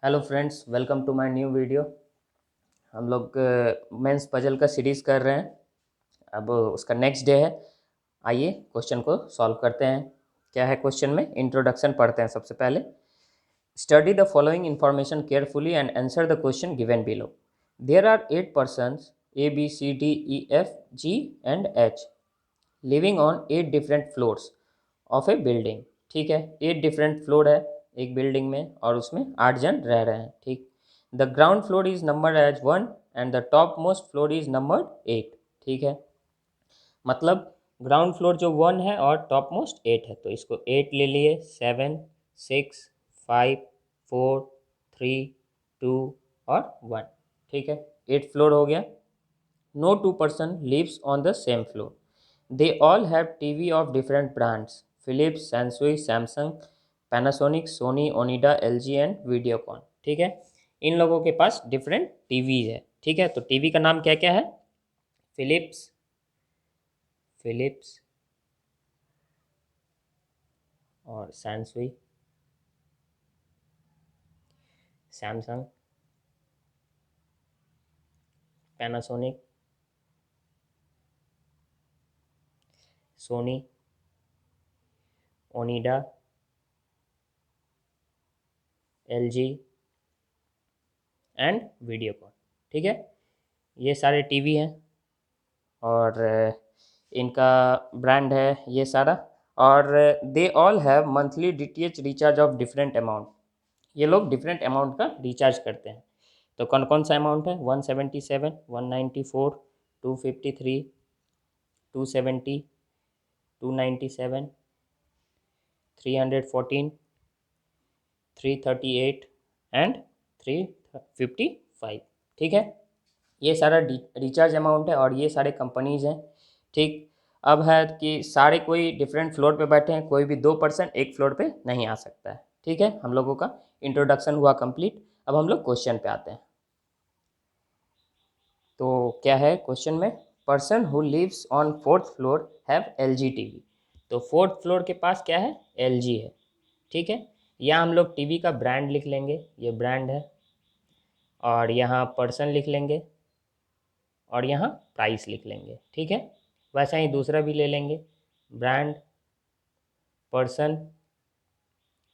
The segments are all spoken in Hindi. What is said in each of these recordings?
Hello friends, welcome to my new video. हम लोग मेंस पजल का सीरीज़ कर रहे हैं। अब उसका नेक्स्ट डे है। आइए क्वेश्चन को सॉल्व करते हैं। क्या है क्वेश्चन में? इंट्रोडक्शन पढ़ते हैं सबसे पहले। Study the following information carefully and answer the question given below. There are 8 persons A B C D E F G and H living on 8 different floors of A building. ठीक है, 8 डिफरेंट फ्लोर है एक बिल्डिंग में और उसमें 8 जन रह रहे हैं। ठीक, the ground floor is numbered as 1 and the top most floor is numbered 8। ठीक है, मतलब ग्राउंड फ्लोर जो 1 है और टॉप मोस्ट 8 है, तो इसको 8 ले लिए। 7 6 5 4 3 2 और 1। ठीक है, 8 फ्लोर हो गया। No two person lives on the same floor. They all have TV of different brands: Philips, Samsung, Samsung, Panasonic, Sony, Onida, LG and Videocon। ठीक है, इन लोगों के पास डिफरेंट टीवी है। ठीक है, तो टीवी का नाम क्या क्या है? फिलिप्स, फिलिप्स और Samsung, Samsung, Panasonic, Sony, Onida, LG and Videocon. ठीक है, ये सारे टीवी हैं और इनका ब्रांड है ये सारा। और they all have monthly DTH recharge of different amount. ये लोग डिफरेंट अमाउंट का रिचार्ज करते हैं। तो कौन कौन सा अमाउंट है? 177, 194, 253, 270, 297, 314, 338 एंड 355। ठीक है, ये सारा रिचार्ज अमाउंट है और ये सारे कंपनीज हैं। ठीक, अब है कि सारे कोई डिफरेंट फ्लोर पे बैठे हैं, कोई भी 2 पर्सन एक फ्लोर पे नहीं आ सकता है। ठीक है, हम लोगों का इंट्रोडक्शन हुआ कंप्लीट। अब हम लोग क्वेश्चन पे आते हैं। तो क्या है क्वेश्चन में? Person who lives on 4th floor have LG TV. तो 4th फ्लोर के पास क्या है? LG है। ठीक है, यहाँ हम लोग टीवी का ब्रांड लिख लेंगे, ये ब्रांड है, और यहाँ पर्सन लिख लेंगे और यहाँ प्राइस लिख लेंगे। ठीक है, वैसा ही दूसरा भी ले लेंगे, ब्रांड, पर्सन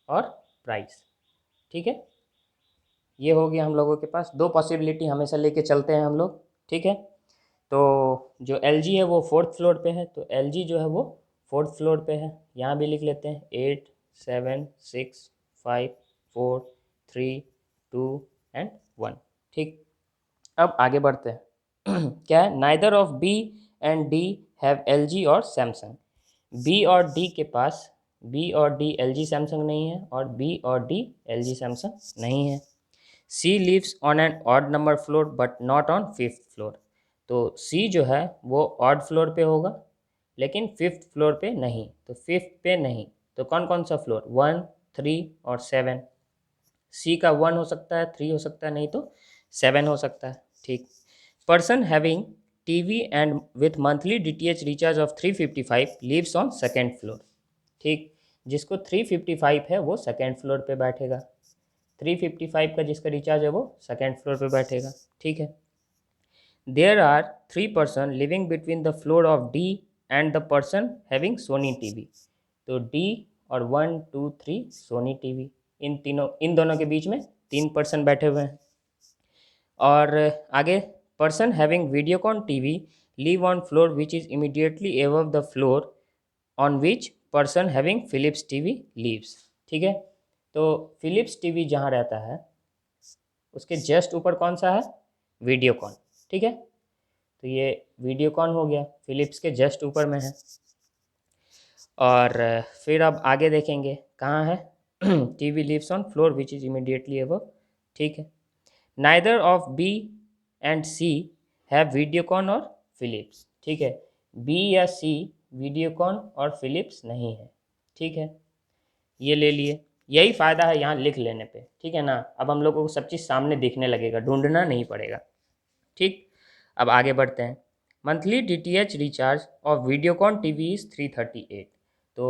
और प्राइस। ठीक है, ये हो गया हम लोगों के पास। दो पॉसिबिलिटी हमेशा लेके चलते हैं हम लोग। ठीक है, तो जो LG है वो 4th फ्लोर पे है, तो LG जो है वो 4th फ्लोर पे है। यहाँ भी लिख लेते हैं 8 7 6 5 4 3 2 एंड 1। ठीक, अब आगे बढ़ते हैं। क्या है? Neither of B and D have LG और सैमसंग। बी और डी के पास, बी और डी LG सैमसंग नहीं है और बी और डी LG सैमसंग नहीं है। C lives on an odd number floor but not on 5th floor. तो सी जो है वो ऑड फ्लोर पे होगा लेकिन 5th फ्लोर पे नहीं। तो 5th पे नहीं, तो कौन कौन सा फ्लोर? 1 3 और 7। सी का 1 हो सकता है, 3 हो सकता है, नहीं तो 7 हो सकता है। ठीक, person having TV and with monthly DTH recharge of 355 lives on 2nd floor. ठीक, जिसको 355 है वो 2nd फ्लोर पे बैठेगा। 355 का जिसका रिचार्ज है वो 2nd फ्लोर पे बैठेगा। ठीक है, there are 3 person living between the floor of D and the person having Sony TV. तो डी और 1 2 3 सोनी टीवी, इन दोनों के बीच में 3 पर्सन बैठे हुए हैं। और आगे, person having Videocon TV live on floor which is immediately above the floor on which person having Philips TV lives. ठीक है, तो फिलिप्स टीवी जहाँ रहता है उसके जस्ट ऊपर कौन सा है? वीडियोकॉन। ठीक है, तो ये वीडियोकॉन हो गया, फिलिप्स के जस्ट ऊपर में है। और फिर अब आगे देखेंगे कहाँ है? TV lives on floor which is immediately above. ठीक है, neither of B and C have Videocon और फिलिप्स। ठीक है, बी या सी वीडियोकॉन और फिलिप्स नहीं है। ठीक है, ये ले लिए। यही फ़ायदा है यहाँ लिख लेने पे। ठीक है ना, अब हम लोगों को सब चीज़ सामने दिखने लगेगा, ढूंढना नहीं पड़ेगा। ठीक, अब आगे बढ़ते हैं। Monthly DTH recharge of Videocon TV is 338। तो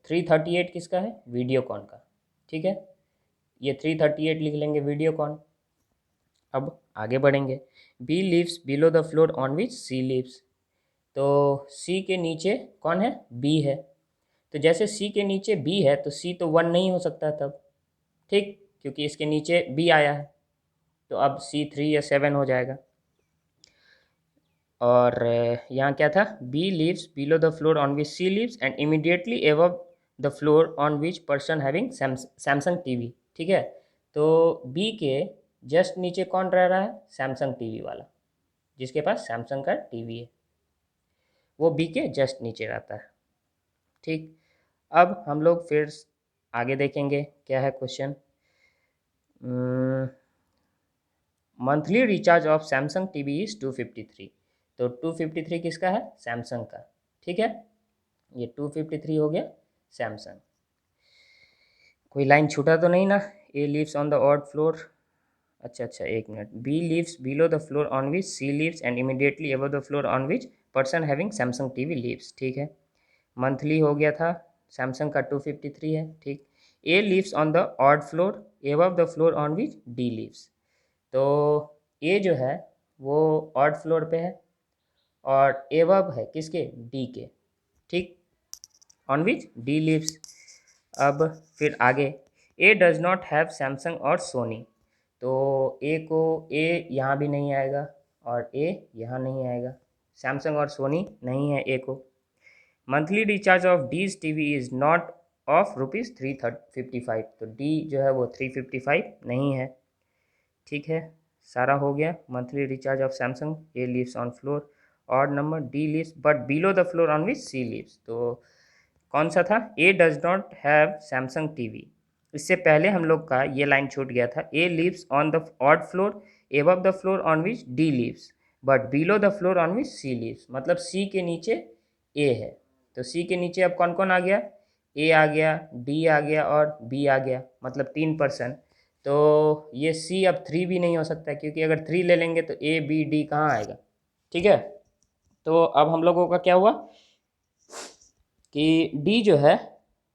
338 किसका है? वीडियोकॉन का। ठीक है, ये 338 लिख लेंगे वीडियोकॉन। अब आगे बढ़ेंगे। B lives below the floor on which C lives. तो सी के नीचे कौन है? बी है। तो जैसे सी के नीचे बी है तो सी तो 1 नहीं हो सकता तब, ठीक, क्योंकि इसके नीचे बी आया है। तो अब सी 3 या 7 हो जाएगा। और यहाँ क्या था? B lives below the floor on which C lives and immediately above the floor on which person having Samsung TV. ठीक है, तो बी के जस्ट नीचे कौन रह रहा है? सैमसंग टीवी वाला, जिसके पास सैमसंग का टीवी है, वो बी के जस्ट नीचे रहता है। ठीक, अब हम लोग फिर आगे देखेंगे क्या है question. Monthly recharge of Samsung TV is 253। तो 253 किसका है? सैमसंग का। ठीक है, ये 253 हो गया सैमसंग। कोई लाइन छूटा तो नहीं ना? A lives on the odd floor, अच्छा एक minute. B lives below the floor on which C lives and immediately above the floor on which person having Samsung TV lives. ठीक है, मंथली हो गया था, सैमसंग का 253 है। ठीक, A lives on the odd floor above the floor on which D lives. तो ए जो है वो ऑड फ्लोर पे है और एबव है किसके? डी के। ठीक, ऑन विच डी लिव्स। अब फिर आगे, ए डज नॉट हैव सैमसंग और सोनी। तो ए को, ए यहाँ भी नहीं आएगा और ए यहाँ नहीं आएगा, सैमसंग और सोनी नहीं है ए को। Monthly recharge of Ds TV is not of ₹355। तो डी जो है वो 355 नहीं है। ठीक है, सारा हो गया। Monthly recharge of Samsung, A lives on floor और number, D lives but below the floor on which C lives. तो कौन सा था? A does not have Samsung TV. इससे पहले हम लोग का ये लाइन छूट गया था। A lives on the odd floor above the floor on which D lives but below the floor on which C lives. मतलब सी के नीचे ए है, तो सी के नीचे अब कौन कौन आ गया? ए आ गया, डी आ गया और बी आ गया, मतलब 3%। तो ये सी अब 3 भी नहीं हो सकता, क्योंकि अगर 3 ले लेंगे तो ए बी डी कहाँ आएगा? ठीक है, तो अब हम लोगों का क्या हुआ कि डी जो है,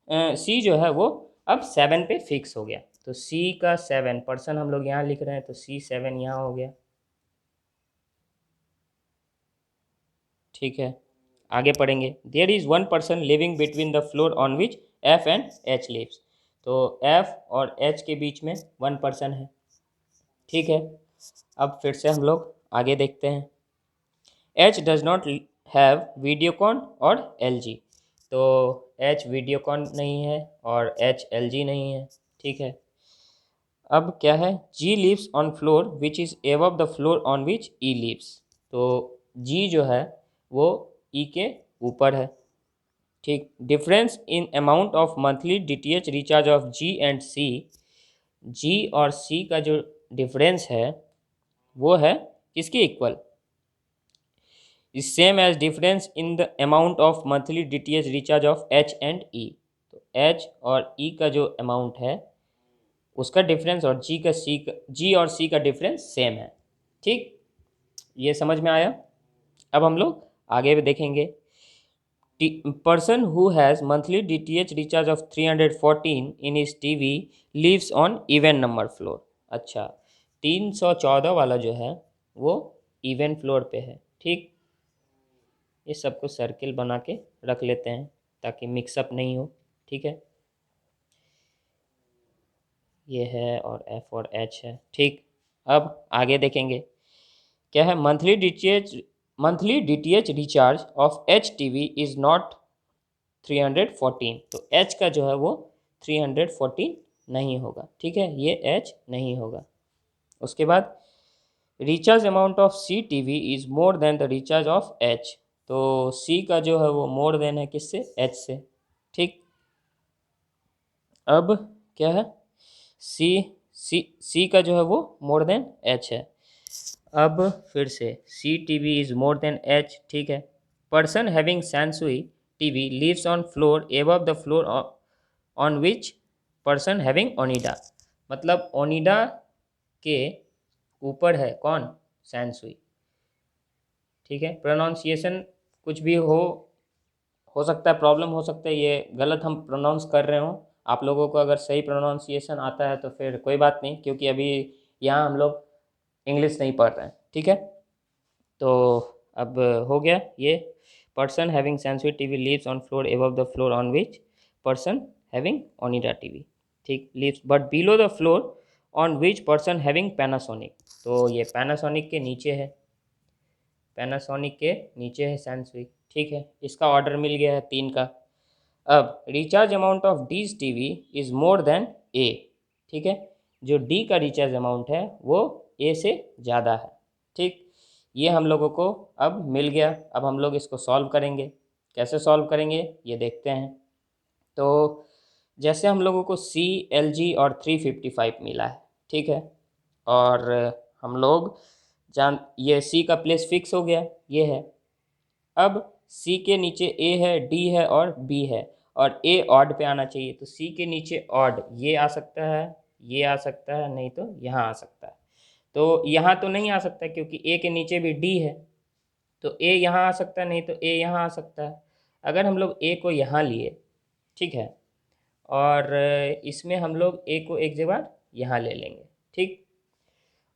सी जो है वो अब 7 पे फिक्स हो गया। तो सी का 7% हम लोग यहाँ लिख रहे हैं, तो सी 7 यहाँ हो गया। ठीक है, आगे पढ़ेंगे। There is 1 person living between the floor on which F and H lives. तो एफ और एच के बीच में 1 पर्सन है। ठीक है, अब फिर से हम लोग आगे देखते हैं। H does not have Videocon और एल जी। तो एच वीडियोकॉन नहीं है और एच एल जी नहीं है। ठीक है, अब क्या है? G lives on floor which is above the floor on which E lives. तो जी जो है वो ई के ऊपर है। ठीक, difference in amount of monthly DTH recharge of G and C. G और सी का जो डिफरेंस है वो है किसके equal? Is same as difference in the amount of monthly DTH recharge of H and E. तो एच और ई का जो अमाउंट है उसका डिफरेंस और जी और सी का डिफरेंस सेम है। ठीक, ये समझ में आया? अब हम लोग आगे भी देखेंगे। Person who has monthly DTH recharge of 314 in his TV lives on even number floor. अच्छा, 314 वाला जो है वो इवन फ्लोर पे है। ठीक, ये सबको सर्किल बना के रख लेते हैं ताकि मिक्सअप नहीं हो। ठीक है, ये है और एफ और एच है। ठीक, अब आगे देखेंगे क्या है। Monthly DTH recharge of H TV is not 314। तो एच का जो है वो 314 नहीं होगा। ठीक है, ये एच नहीं होगा। उसके बाद recharge amount of C TV is more than the recharge of H. तो सी का जो है वो मोर देन है किससे? एच से। ठीक, अब क्या है? सी सी का जो है वो मोर देन एच है। अब फिर से C TV is more than H. ठीक है, person having Sansui TV lives on floor above the floor on which person having Onida. मतलब ओनिडा के ऊपर है कौन? सैनसुई। ठीक है, प्रोनाउंसिएशन कुछ भी हो सकता है, प्रॉब्लम हो सकता है, ये गलत हम प्रोनाउंस कर रहे हो, आप लोगों को अगर सही प्रोनाउंसिएशन आता है तो फिर कोई बात नहीं, क्योंकि अभी यहाँ हम लोग इंग्लिश नहीं पढ़ रहे हैं, ठीक है। तो अब हो गया ये, person having Sansui TV lives on floor above the floor on which person having Onida TV, ठीक, lives but below the floor on which person having Panasonic. तो ये पैनासोनिक के नीचे है, पैनासोनिक के नीचे है सैनसुई, ठीक है। इसका ऑर्डर मिल गया है 3 का। अब recharge amount of Ds TV is more than A, ठीक है। जो डी का रिचार्ज अमाउंट है वो ए से ज़्यादा है, ठीक। ये हम लोगों को अब मिल गया। अब हम लोग इसको सॉल्व करेंगे। कैसे सॉल्व करेंगे ये देखते हैं। तो जैसे हम लोगों को सी, एल जी और 355 मिला है, ठीक है। और हम लोग ये सी का प्लेस फिक्स हो गया, ये है। अब सी के नीचे ए है, डी है और बी है, और ए ऑड पे आना चाहिए। तो सी के नीचे ऑड ये आ सकता है, ये आ सकता है, नहीं तो यहाँ आ सकता है। तो यहाँ तो नहीं आ सकता क्योंकि ए के नीचे भी डी है, तो ए यहाँ आ सकता है, नहीं तो ए यहाँ आ सकता है। अगर हम लोग ए को यहाँ लिए, ठीक है, और इसमें हम लोग ए को एक जगह यहाँ ले लेंगे, ठीक।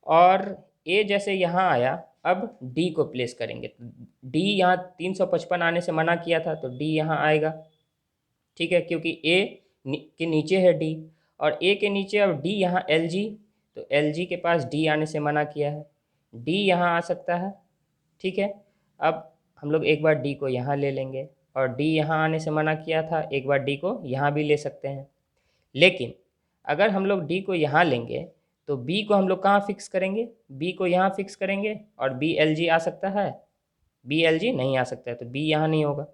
और ए जैसे यहाँ आया, अब डी को प्लेस करेंगे। डी यहाँ 355 आने से मना किया था, तो डी यहाँ आएगा, ठीक है, क्योंकि ए के नीचे है डी, और ए के नीचे अब डी यहाँ एल जी, तो एल जी के पास डी आने से मना किया है, डी यहाँ आ सकता है, ठीक है। अब हम लोग एक बार डी को यहाँ ले लेंगे, और डी यहाँ आने से मना किया था, एक बार डी को यहाँ भी ले सकते हैं। लेकिन अगर हम लोग डी को यहाँ लेंगे तो बी को हम लोग कहाँ फिक्स करेंगे, बी को यहाँ फिक्स करेंगे, और बी एल जी आ सकता है, बी एल जी नहीं आ सकता है, तो बी यहाँ नहीं होगा।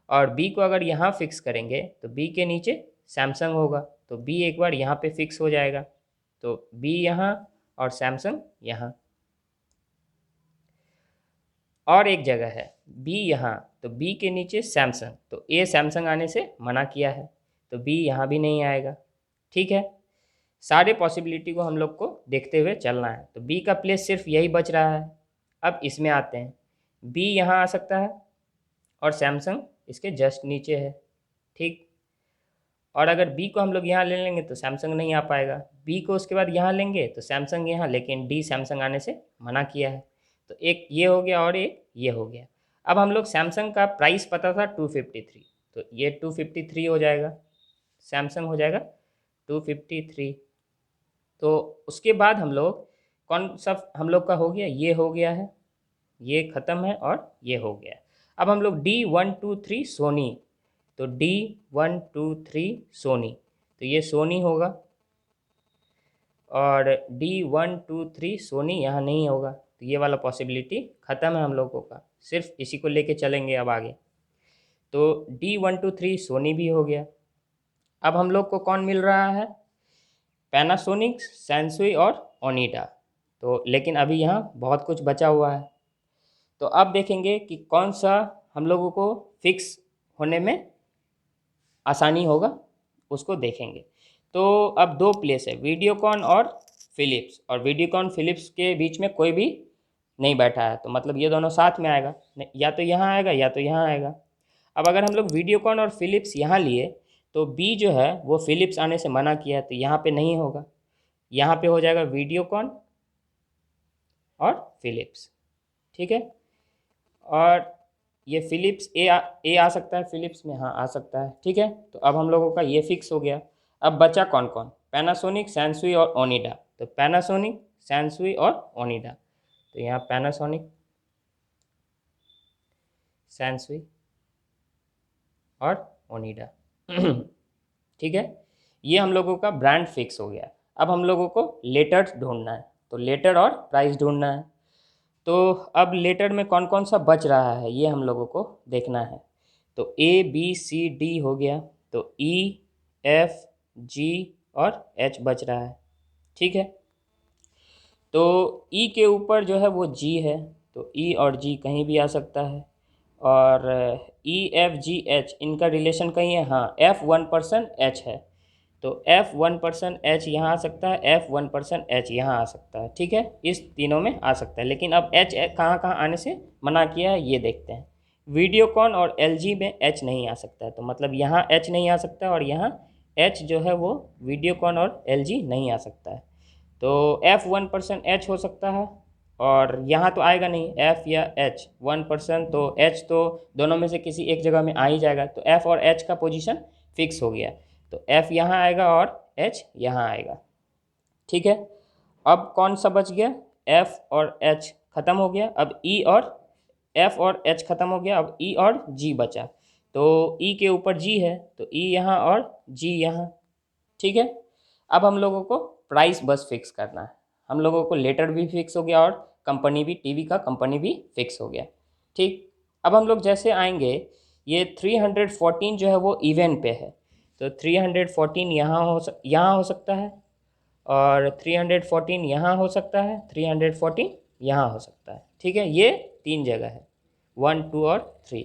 और बी को अगर यहाँ फिक्स करेंगे तो बी के नीचे सैमसंग होगा, तो बी एक बार यहाँ पे फिक्स हो जाएगा, तो बी यहाँ और सैमसंग यहाँ। और एक जगह है बी यहाँ, तो बी के नीचे सैमसंग, तो ए सैमसंग आने से मना किया है, तो बी यहाँ भी नहीं आएगा, ठीक है। सारे पॉसिबिलिटी को हम लोग को देखते हुए चलना है। तो बी का प्लेस सिर्फ यही बच रहा है। अब इसमें आते हैं, बी यहाँ आ सकता है और सैमसंग इसके जस्ट नीचे है, ठीक। और अगर बी को हम लोग यहाँ ले लेंगे तो सैमसंग नहीं आ पाएगा, बी को उसके बाद यहाँ लेंगे तो सैमसंग यहाँ, लेकिन डी सैमसंग आने से मना किया है, तो एक ये हो गया और एक ये हो गया। अब हम लोग सैमसंग का प्राइस पता था 253, तो ये 253 हो जाएगा, सैमसंग हो जाएगा 253। तो उसके बाद हम लोग कौन सा हम लोग का हो गया, ये हो गया है, ये ख़त्म है और ये हो गया। अब हम लोग D123 सोनी, तो D123 सोनी, तो ये सोनी होगा, और D123 सोनी यहाँ नहीं होगा, तो ये वाला पॉसिबिलिटी ख़त्म है हम लोगों का, सिर्फ इसी को लेके चलेंगे अब आगे। तो D123 सोनी भी हो गया। अब हम लोग को कौन मिल रहा है, पैनासोनिक, सैनसुई और ओनिडा। तो लेकिन अभी यहाँ बहुत कुछ बचा हुआ है, तो अब देखेंगे कि कौन सा हम लोगों को फिक्स होने में आसानी होगा, उसको देखेंगे। तो अब 2 प्लेस है, वीडियोकॉन और फिलिप्स, और वीडियोकॉन फिलिप्स के बीच में कोई भी नहीं बैठा है, तो मतलब ये दोनों साथ में आएगा, या तो यहाँ आएगा या तो यहाँ आएगा। अब अगर हम लोग वीडियोकॉन और फिलिप्स यहाँ लिए तो बी जो है वो फिलिप्स आने से मना किया है, तो यहाँ पे नहीं होगा, यहाँ पे हो जाएगा वीडियोकॉन और फिलिप्स, ठीक है। और ये फिलिप्स ए आ सकता है फिलिप्स में, हाँ आ सकता है, ठीक है। तो अब हम लोगों का ये फिक्स हो गया। अब बचा कौन कौन, पैनासोनिक, सैनसुई और ओनिडा। तो पैनासोनिक, सैनसुई और ओनिडा, तो यहाँ पैनासोनिक, सैनसुई और ओनिडा ठीक है, ये हम लोगों का ब्रांड फिक्स हो गया। अब हम लोगों को लेटर ढूंढना है, तो लेटर और प्राइस ढूंढना है। तो अब लेटर में कौन कौन सा बच रहा है ये हम लोगों को देखना है। तो ए बी सी डी हो गया, तो ई एफ जी और एच बच रहा है, ठीक है। तो ई के ऊपर जो है वो जी है, तो ई और जी कहीं भी आ सकता है, और ई एफ जी एच इनका रिलेशन कहीं है, हाँ एफ 1% एच है, तो एफ 1% एच यहाँ आ सकता है, एफ 1% एच यहाँ आ सकता है, ठीक है, इस तीनों में आ सकता है। लेकिन अब एच कहाँ कहाँ आने से मना किया है ये देखते हैं। वीडियोकॉन और एल जी में एच नहीं आ सकता है, तो मतलब यहाँ एच नहीं आ सकता और यहाँ एच जो है वो वीडियोकॉन और LG नहीं आ सकता है। तो F 1% H हो सकता है, और यहाँ तो आएगा नहीं F या H 1%, तो H तो दोनों में से किसी एक जगह में आ ही जाएगा, तो F और H का पोजीशन फिक्स हो गया। तो F यहाँ आएगा और H यहाँ आएगा। ठीक है, अब कौन सा बच गया? F और H खत्म हो गया, अब E और F और H खत्म हो गया, अब E और G बचा। तो E के ऊपर G है, तो E यहाँ और G यहाँ। ठीक है, अब हम लोगों को प्राइस बस फिक्स करना है। हम लोगों को लेटर भी फिक्स हो गया और कंपनी भी, टीवी का कंपनी भी फिक्स हो गया। ठीक, अब हम लोग जैसे आएंगे, ये 314 जो है वो इवन पे है, तो 314 यहाँ हो सकता है, और 314 यहाँ हो सकता है, 314 यहाँ हो सकता है। ठीक है, ये 3 जगह है, 1, 2 और 3।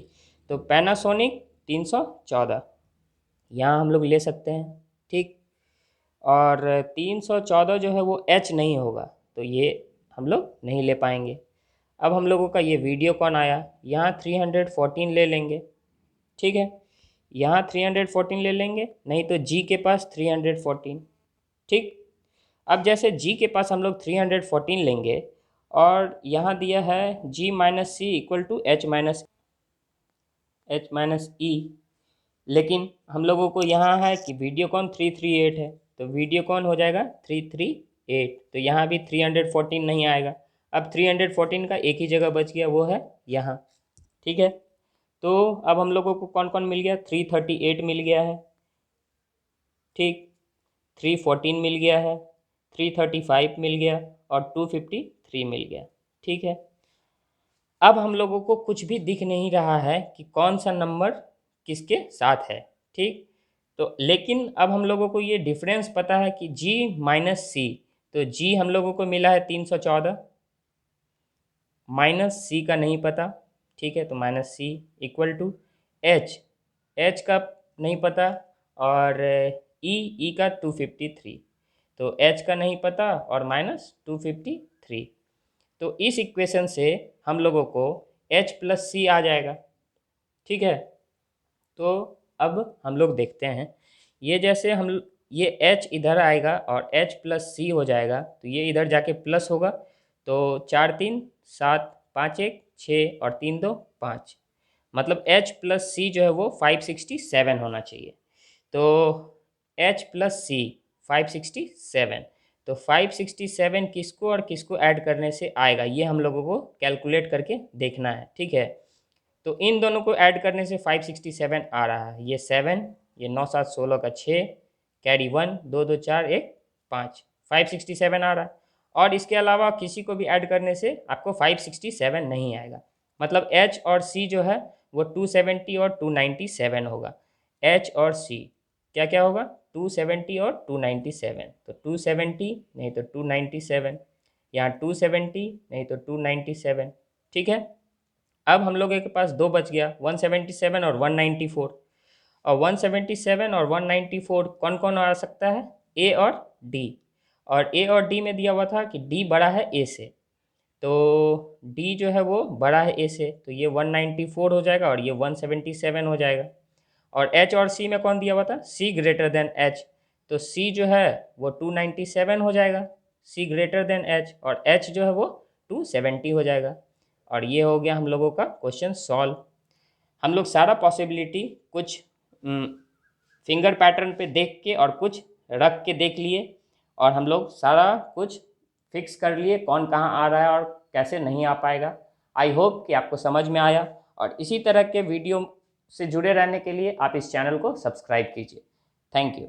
तो पैनासोनिक 314 यहाँ हम लोग ले सकते हैं। ठीक, और 314 जो है वो H नहीं होगा, तो ये हम लोग नहीं ले पाएंगे। अब हम लोगों का ये वीडियोकॉन आया, यहाँ 314 ले लेंगे। ठीक है, यहाँ 314 ले लेंगे, नहीं तो G के पास 314। ठीक, अब जैसे G के पास हम लोग 314 लेंगे, और यहाँ दिया है G minus C equal to H minus E, लेकिन हम लोगों को यहाँ है कि वीडियोकॉन 338 है, तो वीडियोकॉन हो जाएगा 338, तो यहाँ भी 314 नहीं आएगा। अब 314 का एक ही जगह बच गया, वो है यहाँ। ठीक है, तो अब हम लोगों को कौन कौन मिल गया? 338 मिल गया है, ठीक, 314 मिल गया है, 335 मिल गया, और 253 मिल गया। ठीक है, अब हम लोगों को कुछ भी दिख नहीं रहा है कि कौन सा नंबर किसके साथ है। ठीक, तो लेकिन अब हम लोगों को ये डिफरेंस पता है कि G माइनस सी, तो G हम लोगों को मिला है 314, माइनस सी का नहीं पता। ठीक है, तो minus C equal to H का नहीं पता, और ई का 253, तो H का नहीं पता और माइनस 253। तो इस इक्वेशन से हम लोगों को H प्लस सी आ जाएगा। ठीक है, तो अब हम लोग देखते हैं, ये जैसे हम ये H इधर आएगा और H प्लस सी हो जाएगा, तो ये इधर जाके प्लस होगा, तो 4 3 7 5 1 6 और 3 2 5, मतलब H प्लस सी जो है वो 567 होना चाहिए। तो H प्लस सी 567, तो 567 किसको और किसको ऐड करने से आएगा, ये हम लोगों को कैलकुलेट करके देखना है। ठीक है, तो इन दोनों को ऐड करने से 567 आ रहा है, ये 7, ये 9 7 16 का 6, कैरी 1 2 2 4 1 5, 567 आ रहा है। और इसके अलावा किसी को भी ऐड करने से आपको 567 नहीं आएगा, मतलब H और C जो है वो 270 और 297 होगा। H और C क्या क्या होगा? 270 और 297, तो 270 नहीं तो 297, यहाँ 270 नहीं तो 297। ठीक है, अब हम लोगों के पास दो बच गया, 177 और 194, और 177 और 194 कौन कौन आ सकता है? ए और डी, और ए और डी में दिया हुआ था कि डी बड़ा है ए से, तो डी जो है वो बड़ा है ए से, तो ये 194 हो जाएगा और ये 177 हो जाएगा। और एच और सी में कौन दिया हुआ था? सी ग्रेटर देन एच, तो सी जो है वो 297 हो जाएगा, सी ग्रेटर देन एच, और एच जो है वो 270 हो जाएगा। और ये हो गया हम लोगों का क्वेश्चन सॉल्व। हम लोग सारा पॉसिबिलिटी कुछ फिंगर पैटर्न पे देख के और कुछ रख के देख लिए, और हम लोग सारा कुछ फिक्स कर लिए कौन कहाँ आ रहा है और कैसे नहीं आ पाएगा। आई होप कि आपको समझ में आया, और इसी तरह के वीडियो से जुड़े रहने के लिए आप इस चैनल को सब्सक्राइब कीजिए। Thank you.